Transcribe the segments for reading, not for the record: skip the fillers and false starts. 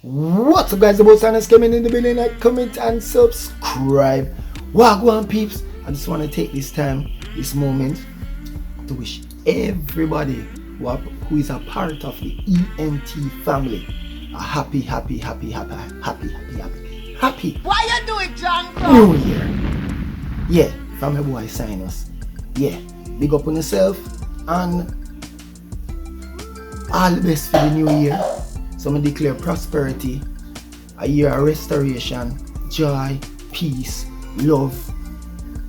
What's up, guys? The boss Psynos coming in the building. Like, comment, and subscribe. Wagwan peeps. I just want to take this time, this moment, to wish everybody who is a part of the ENT family a happy. Why you do it, John? New Year. Yeah, from my boy Psynos. Yeah, big up on yourself and all the best for the new year. So I declare prosperity, a year of restoration, joy, peace, love,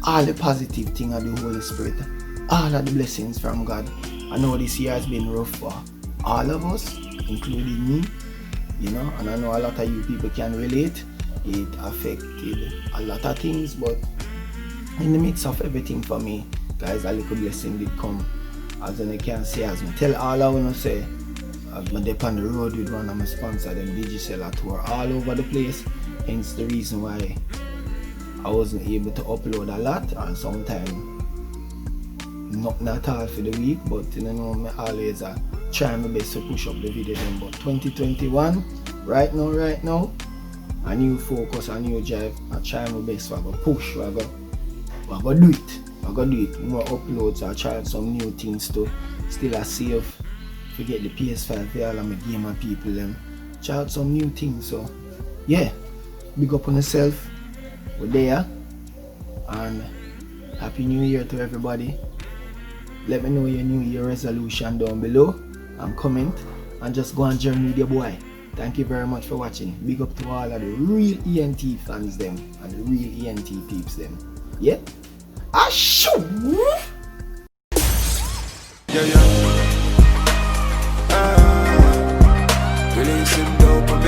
all the positive things of the Holy Spirit, all of the blessings from God. I know this year has been rough for all of us, including me, and I know a lot of you people can relate. It affected a lot of things, but in the midst of everything for me, guys, a little blessing did come. As I can say, as I tell all I want to say, I've been on the road with one of my sponsors, them Digicel tour all over the place. Hence the reason why I wasn't able to upload a lot, and sometimes nothing at all for the week. But I always try my best to push up the video then. But 2021, right now, a new focus, a new drive. I try my best to push. I go do it. More uploads. I try some new things to still save. Forget the PS5 for all of my gamer people and try out some new things. So yeah, big up on yourself. We're there, and happy new year to everybody. Let me know your new year resolution down below and comment, and just go and journey with your boy. Thank you very much for watching. Big up to all of the real ENT fans them and the real ENT peeps them. Yeah, shoo. Releasing dope.